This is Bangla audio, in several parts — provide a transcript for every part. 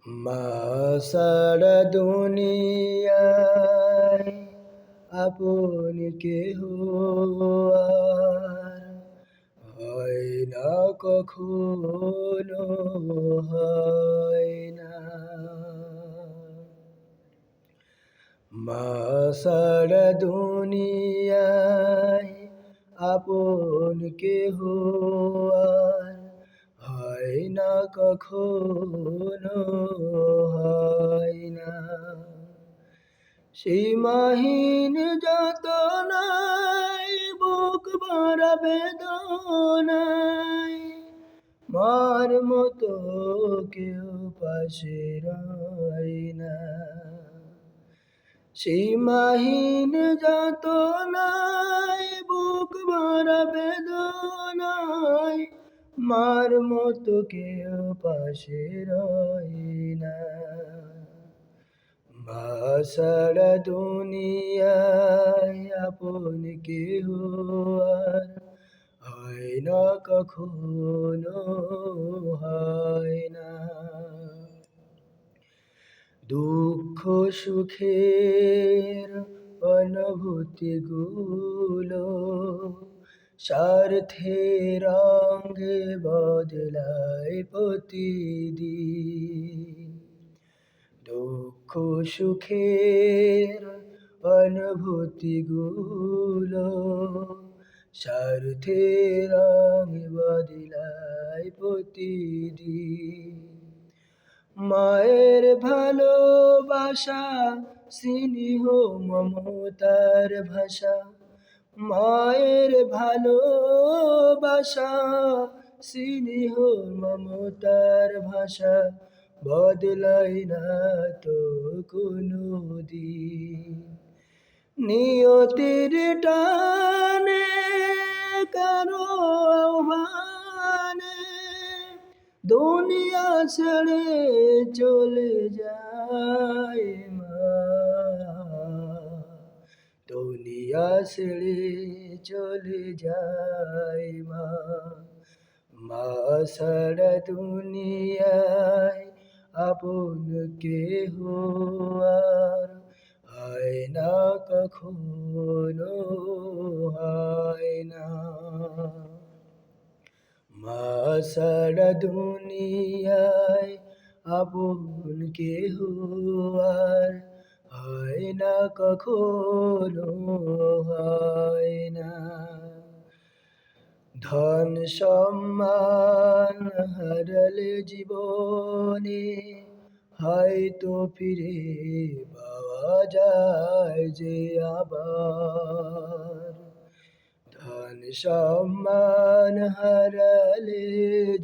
মা সারা দুনিয়ায় আপন কেহ আর হয় না, কখনো হয় না। মা সারা দুনিয়ায় আপন কেহ আর হয় না, কখনো হয় না। সীমাহীন যাতনায় বুক ভরা বেদনায় মার মতো কেউ পাশে রয় না। সীমাহীন যাতনায় বুক ভরা বেদনায় মার মতো কেউ পাশে রয় না। মা সারা দুনিয়ায় আপন কেহ আর হয় না, কখনো হয় না। দুঃখ সুখের অনুভূতি গুলো স্বার্থের রঙে বদলায় প্রতিদিন। দুঃখ সুখের অনুভূতি গুলো স্বার্থের রঙে বদলায় প্রতিদিন। মায়ের ভালোবাসা স্নেহ মমতার ভাষা, মায়ের ভালোবাসা স্নেহ মমতার ভাষা বদলায় না তো কোনো দিন। নিয়তির টানে কারো আহ্বানে দুনিয়া ছেড়ে চলে যায় মা, দুনিয়া ছেড়ে চলে যায় মা। মা সারা দুনিয়ায় আপন কেহ আর হয় না, কখনো হয় না। মা সারা দুনিয়ায় আপন কেহ আর হয় না, কখনো হয় না। ধন সম্মান হারালে জীবনে হয়তো ফিরে পাওয়া যায় যে আবার। ধন সম্মান হারালে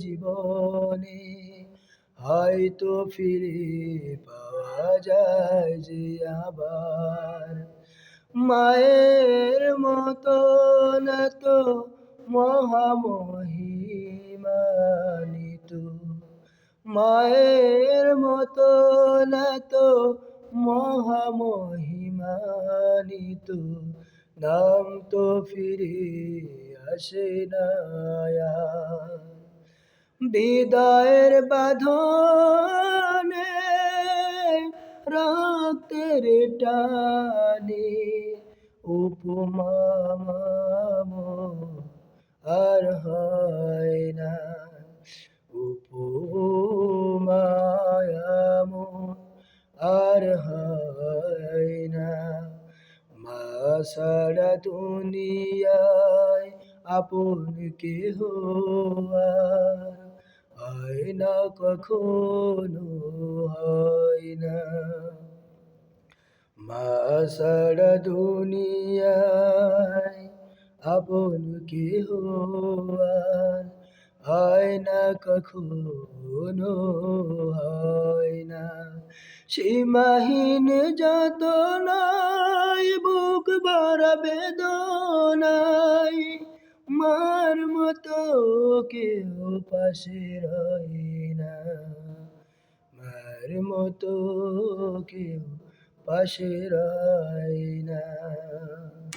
জীবনে হয়তো ফিরে পাওয়া যায় যে আবার। মায়ের মতো না তো মহামহিমান্বিত, মায়ের মতো না তো মহামহিমান্বিত নাম তো ফিরে আসে না আর। বিদায়ের বাঁধনে রক্তের টানে উপমা আর হয় না, উপমা আর হয় না। মা সারা দুনিয়ায় আপন কেহ আর হয় না, কখনো হয় না। মা সারা দুনিয়ায় আপন কেহ আর হয় না, কখনো হয় না। সীমাহীন যাতনায় বুক ভরা বেদনায় মার মতো কেউ পাশে রয় না, মার মতো কেউ পাশে রয় না।